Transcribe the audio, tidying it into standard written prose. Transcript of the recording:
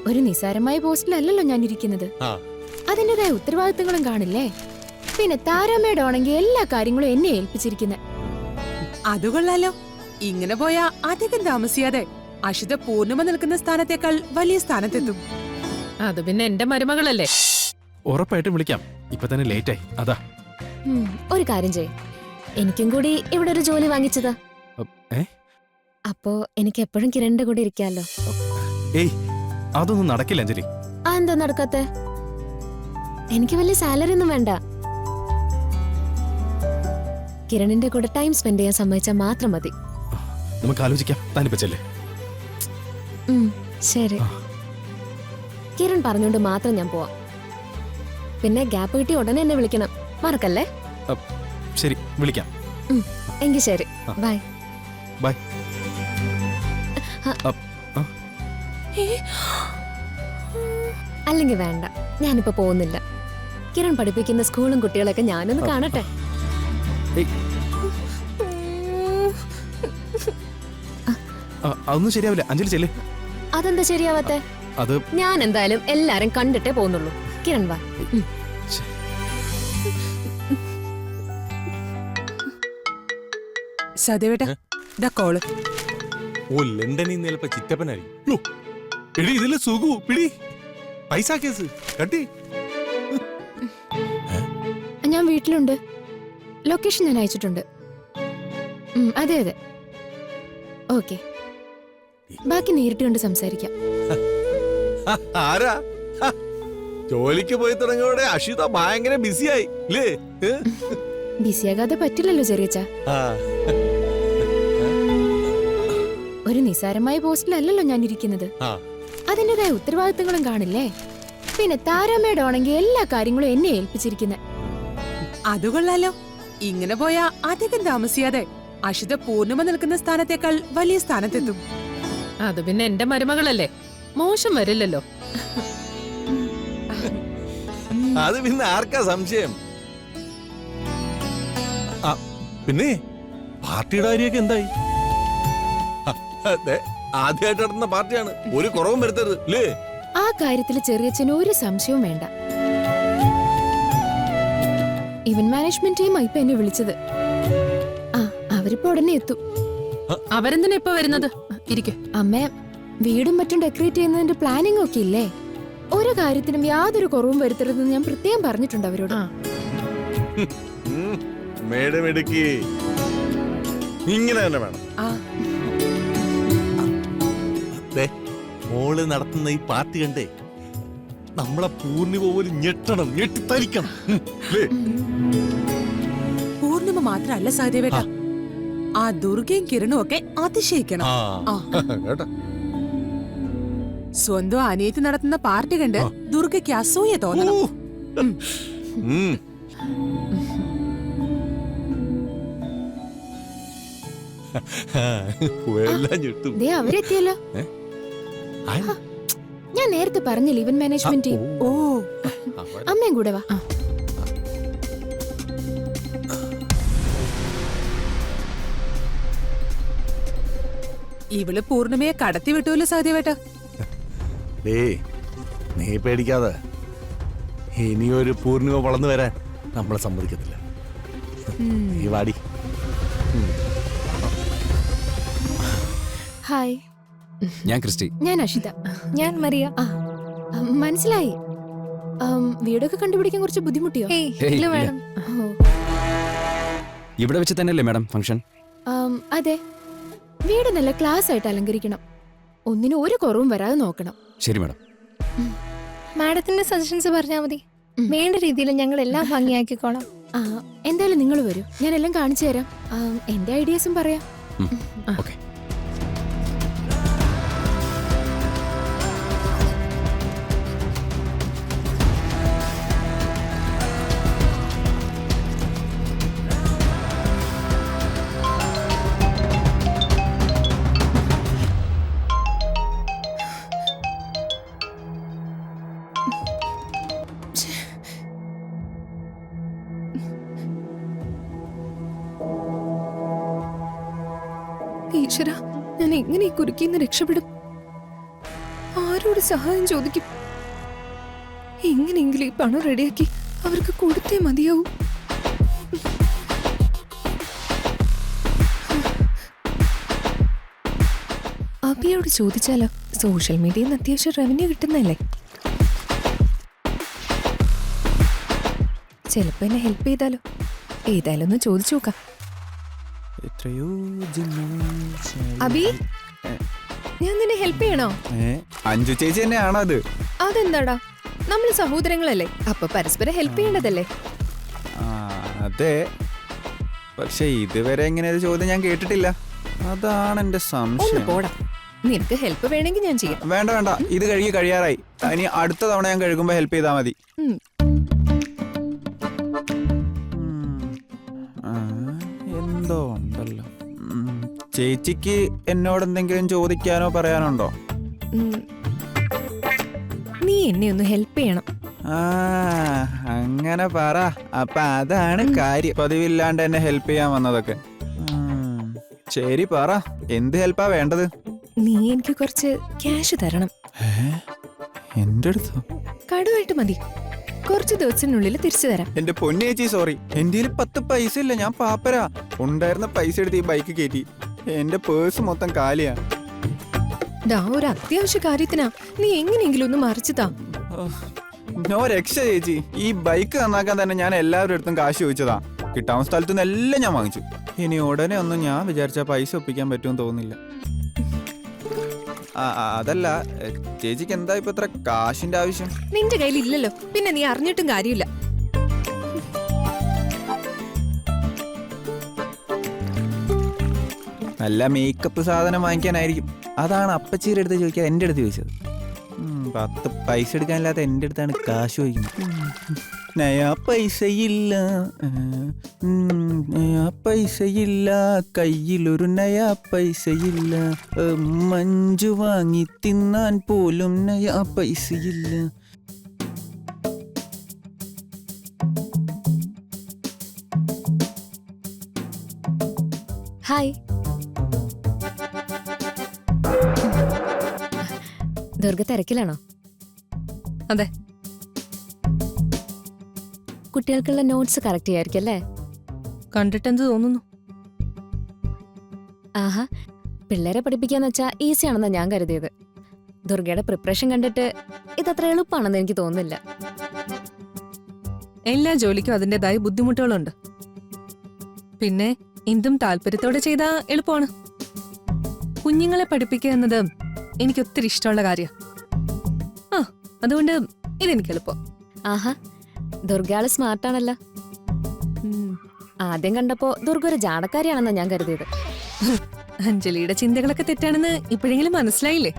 ഒരു നിസാരമായ പോസ്റ്റിലല്ലല്ലോ ഞാൻ ഇരിക്കുന്നത്. അതിന്റേതായ ഉത്തരവാദിത്തങ്ങളും കാണില്ലേ? പിന്നെ താരാമ്മയുടെ ആണെങ്കിൽ എല്ലാ കാര്യങ്ങളും എന്നെ ഏൽപ്പിച്ചിരിക്കുന്നത്. അത് കൊള്ളാലോ. ഇങ്ങനെ പോയാ അധികം താമസിയാതെ അഷിത പൂർണിമ നിൽക്കുന്ന സ്ഥാനത്തേക്കാൾ വലിയ സ്ഥാനത്തെത്തും. അത് പിന്നെ എന്റെ മരുമകളല്ലേ. ഉറപ്പായിട്ടും വിളിക്കാം. ഇപ്പൊ തന്നെ ലേറ്റ് ആയി, അതാ. ഒരു കാര്യം ചെയ്യ്, എനിക്കും കൂടി ഇവിടെ ഒരു ജോലി വാങ്ങിച്ചതാ. അപ്പോ എനിക്ക് എപ്പോഴും കിരണിന്റെ കൂടെ ഇരിക്കാലോ. ഏയ്, അതൊന്നും നടക്കില്ല അഞ്ജലി. എന്താ നടക്കാത്തെ? എനിക്ക് വലിയ സാലറി ഒന്നും വേണ്ട. കിരണിന്റെ കൂടെ ടൈം സ്പെൻഡ് ചെയ്യാൻ സമ്മതിച്ചാൽ മാത്രം മതി. നമുക്ക് ആലോചിക്കാം. താനിപ്പച്ചല്ലേ? ശരി, കിരൺ പറഞ്ഞോണ്ട് മാത്രം ഞാൻ പോവാം. പിന്നെ ഗ്യാപ്പ് കിട്ടി ഉടനെ എന്നെ വിളിക്കണം, മറക്കല്ലേ? ശരി, വിളിക്കാം. എങ്കിൽ ശരി, ബൈ. ബൈ. അല്ലെങ്കിൽ വേണ്ട, ഞാനിപ്പോ പോകുന്നില്ല. കിരൺ പഠിപ്പിക്കുന്ന സ്കൂളും കുട്ടികളൊക്കെ ഞാനൊന്ന് കാണട്ടെ. അതൊന്നും ശരിയാവില്ല അഞ്ജലി, ചെല്ലേ. അതെന്താ ശരിയാവാത്തെ? ഞാൻ എന്തായാലും എല്ലാരും കണ്ടിട്ടേ പോകുന്നുള്ളൂ. കിരൺ വാ. സദേവേട്ട, കോള്. ഓ, ലണ്ടനിൽ നിന്ന് ചിലപ്പോ ചിറ്റപ്പനായിരിക്കും. എടി, ഇതില് സുഖു പിടി പൈസ കേസ് കട്ടി. ഞാൻ വീട്ടിലുണ്ട്. ലൊക്കേഷൻ ഞാൻ അയച്ചിട്ടുണ്ട്. അതെ അതെ, ഓക്കെ. ബാക്കി നേരിട്ട് കണ്ട് സംസാരിക്കാം. ആരാ? ജോലിക്ക് പോയി തുടങ്ങിയോടെ അഷിത ഭയങ്കര ബിസിയായി അല്ലേ? ബിസിയാകാതെ പറ്റില്ലല്ലോ ചെറിയച്ച. ഒരു നിസാരമായ പോസ്റ്റിലല്ലല്ലോ ഞാൻ ഇരിക്കുന്നത്. അതിന്റേതായ ഉത്തരവാദിത്തങ്ങളും കാണില്ലേ? പിന്നെ താരാമ്മയുടെ ആണെങ്കിൽ എല്ലാ കാര്യങ്ങളും എന്നെ ഏൽപ്പിച്ചിരിക്കുന്നത്. അത് കൊള്ളാലോ. ഇങ്ങനെ പോയാ അധികം താമസിയാതെ അഷിത പൂർണിമ നിൽക്കുന്ന സ്ഥാനത്തേക്കാൾ വലിയ സ്ഥാനത്തെത്തും. അത് പിന്നെ എന്റെ മരുമകളല്ലേ, മോശം വരില്ലല്ലോ. അത് പിന്നെ ആർക്കാ സംശയം? പിന്നെ പാർട്ടിയുടെ കാര്യമൊക്കെ എന്തായി? ആദ്യമായിട്ട് നടത്തുന്ന പാർട്ടിയാണ്, ഒരു കുറവും വരുത്തരുത് അല്ലേ? ആ കാര്യത്തിൽ ചെറിയച്ഛന് ഒരു സംശയവും വേണ്ട. ഇവന്റ് മാനേജ്മെന്റ് ടീം ഇപ്പൊ എന്നെ വിളിച്ചത്. അവരിപ്പോ ഉടനെ എത്തും. അവരെന്തിനാ ഇപ്പൊ വരുന്നത്? ഇരിക്കെ. അമ്മേ, വീടും മറ്റും ഡെക്കറേറ്റ് ചെയ്യുന്നതിന്റെ പ്ലാനിംഗ് ഒക്കെ ഇല്ലേ? ഒരു കാര്യത്തിനും യാതൊരു കുറവും വരുത്തരുതെന്ന് ഞാൻ പ്രത്യേകം പറഞ്ഞിട്ടുണ്ട് അവരോട്. മേഡം എടുക്കി ഇങ്ങനെ തന്നെ വേണം. മോള് നടത്തുന്ന ഈ പാർട്ടി കണ്ടേ നമ്മളെ പൂർണിമ പോലും ഞെട്ടണം, ഞെട്ടിത്തരിക്കണം. പൂർണിമ മാത്രല്ല സദേവേട്ട, ആ ദുർഗയും കിരണും ഒക്കെ അതിശയിക്കണം. സ്വന്തം അനിയത്തി നടത്തുന്ന പാർട്ടി കണ്ട് ദുർഗയ്ക്ക് അസൂയ തോന്നണം. അവരെത്തിയല്ലോ. ഞാൻ നേരത്തെ പറഞ്ഞില്ല, ഇവന്റ് മാനേജ്മെന്റ് ടീം. ഓ, അമ്മയും കൂടെ വാ. ഇവള് പൂർണിമയെ കടത്തി വിട്ടൂല്ലോ സദേവേട്ട. നീ പേടിക്കാതെ, ഇനിയൊരു പൂർണിമ വളർന്നു വരാൻ നമ്മളെ സമ്മതിക്കത്തില്ല. നീ വാടി. ഹായ്, ഞാൻ ക്രിസ്റ്റി. ഞാൻ അഷിത. ഞാൻ മറിയ. മനസ്സിലായി. വീടൊക്കെ കണ്ടുപിടിക്കാൻ കുറച്ച് ബുദ്ധിമുട്ടിയോ? ഇവിടെ വെച്ച് തന്നെയല്ലേ മാഡം ഫംഗ്ഷൻ? അതെ, വീട് നല്ല ക്ലാസ് ആയിട്ട് അലങ്കരിക്കണം. ഒന്നിനും ഒരു കുറവും വരാതെ നോക്കണം. ശരി മാഡം. മാഡത്തിന്റെ സജഷൻസ് പറഞ്ഞാൽ മതി. വേണ്ട രീതിയിൽ ഞങ്ങൾ എല്ലാം ഭംഗിയാക്കിക്കോളാം. എന്തായാലും നിങ്ങൾ വരൂ, ഞാൻ എല്ലാം കാണിച്ചു തരാം. എന്റെ ഐഡിയാസും പറയാം. ഓക്കെ. ഈശ്വര, ഞാൻ എങ്ങനെ ഈ കുരുക്കിന്ന് രക്ഷപ്പെടും? ആരും ആരോട് സഹായം ചോദിക്കും? എങ്ങനെയെങ്കിലും ഈ പണം റെഡിയാക്കി അവർക്ക് കൊടുത്തേ മതിയാവൂ. അബിയോട് ചോദിച്ചാലോ? സോഷ്യൽ മീഡിയയിൽ നിന്ന് അത്യാവശ്യം റവന്യൂ കിട്ടുന്നല്ലേ. ചിലപ്പോ എന്നെ ഹെൽപ്പ് ചെയ്താലോ? ഏതായാലും ഒന്ന് ചോദിച്ചു നോക്കാം. അബി, ഞാൻ നിന്നെ ഹെൽപ്പ് ചെയ്യണോ? അഞ്ചു ചേച്ചി തന്നെയാണോ അത്? അതെന്താടാ, നമ്മൾ സഹോദരങ്ങളല്ലേ, അപ്പൊ പരസ്പരം ഹെൽപ്പ് ചെയ്യേണ്ടതല്ലേ. അതെ, പക്ഷെ ഇതുവരെ ഇങ്ങനെ ഒരു ചോദ്യം ഞാൻ കേട്ടിട്ടില്ല. അതാണ് എന്റെ ഒന്ന് സംശയം. പോടാ, നിനക്ക് ഹെൽപ്പ് വേണമെങ്കിൽ ഞാൻ ചെയ്യാം. വേണ്ട വേണ്ട, ഇത് കഴിയാറായി. ഇനി അടുത്ത തവണ ഞാൻ കഴുകുമ്പോ ഹെൽപ്പ് ചെയ്താൽ മതി. ഉം. എന്തോ ഉണ്ടല്ലോ. ചേച്ചിക്ക് എന്നോട് എന്തെങ്കിലും ചോദിക്കാനോ പറയാനുണ്ടോ? ഉം. നീ എന്നെ ഒന്ന് ഹെൽപ്പ് ചെയ്യണം. അങ്ങനെ പറ. അപ്പൊ അതാണ് കാര്യം. പതിവില്ലാണ്ട് എന്നെ ഹെൽപ്പ് ചെയ്യാൻ വന്നതൊക്കെ. ശരി, പറ, എന്ത് ഹെൽപ്പാ വേണ്ടത്? നീ എനിക്ക് കുറച്ച് ക്യാഷ് തരണം. എന്റെ അടുത്തോ? കടുവായിട്ട് മതി, കുറച്ച് ദിവസത്തിനുള്ളിൽ തിരിച്ചു തരാം. എന്റെ പൊന്നേച്ചി, സോറി, എന്റെ 10 പൈസ ഇല്ല. ഞാൻ പാപ്പരാ. ഉണ്ടായിരുന്ന പൈസ എടുത്ത് ഈ ബൈക്ക് കയറ്റി. എന്റെ പേഴ്സ് മൊത്തം കാലിയാ. ഡാ, ഒരു അത്യാവശ്യ കാര്യത്തിനാ, നീ എങ്ങനെയെങ്കിലും ഒന്ന് മറിച്ചു താ. നോ രക്ഷ ചേച്ചി. ഈ ബൈക്ക് നന്നാക്കാൻ തന്നെ ഞാൻ എല്ലാവരുടെ അടുത്തും കാശ് ചോദിച്ചതാ. കിട്ടാവുന്ന സ്ഥലത്തു നിന്ന് എല്ലാം ഞാൻ വാങ്ങിച്ചു. ഇനി ഉടനെ ഒന്നും ഞാൻ വിചാരിച്ച പൈസ ഒപ്പിക്കാൻ പറ്റുമെന്ന് തോന്നുന്നില്ല. അതല്ല, ചേച്ചിക്ക് എന്താ ഇപ്പൊ ഇത്ര കാശിന്റെ ആവശ്യം? നിന്റെ കയ്യിൽ ഇല്ലല്ലോ, പിന്നെ നീ അറിഞ്ഞിട്ടും കാര്യമില്ല. നല്ല മേക്കപ്പ് സാധനം വാങ്ങിക്കാനായിരിക്കും. അതാണ് അപ്പച്ചീരുടെ അടുത്ത് ചോദിക്കാൻ എന്റെ അടുത്ത് ചോദിച്ചത്. 10 പൈസ എടുക്കാനില്ലാത്ത എന്റെ അടുത്താണ് കാശ് ചോദിക്കുന്നത്. നയാ പൈസയില്ല, നയാ പൈസയില്ല, കയ്യിലൊരു നയാ പൈസയില്ല, മഞ്ജു വാങ്ങി തിന്നാൻ പോലും നയാ പൈസയില്ല. ഹായ്. ദുർഗ തിരക്കിലാണോ? അതെ. കുട്ടികൾക്കുള്ള നോട്ട്സ് കറക്റ്റ് ചെയ്യായിരിക്കും അല്ലേ? കണ്ടിട്ടെന്ത് തോന്നുന്നു? ആഹാ, പിള്ളേരെ പഠിപ്പിക്കാന്ന് വെച്ചാ ഈസി ആണെന്നാ ഞാൻ കരുതിയത്. ദുർഗയുടെ പ്രിപ്പറേഷൻ കണ്ടിട്ട് ഇതത്ര എളുപ്പമാണെന്ന് എനിക്ക് തോന്നുന്നില്ല. എല്ലാ ജോലിക്കും അതിൻ്റെതായ ബുദ്ധിമുട്ടുകളുണ്ട്. പിന്നെ എന്തും താല്പര്യത്തോടെ ചെയ്താൽ എളുപ്പമാണ്. കുഞ്ഞുങ്ങളെ പഠിപ്പിക്കുക എന്നത് എനിക്ക് ഒത്തിരി ഇഷ്ടമുള്ള കാര്യമാണ്. അതുകൊണ്ട് ഇതെനിക്ക് എളുപ്പം. ആഹാ, ദുർഗയാള് സ്മാർട്ടാണല്ലോ. ആദ്യം കണ്ടപ്പോ ദുർഗ ഒരു ജാടക്കാരിയാണെന്നാ ഞാൻ കരുതിയത്. അഞ്ജലിയുടെ ചിന്തകളൊക്കെ തെറ്റാണെന്ന് ഇപ്പോഴെങ്കിലും മനസ്സിലായില്ലേ?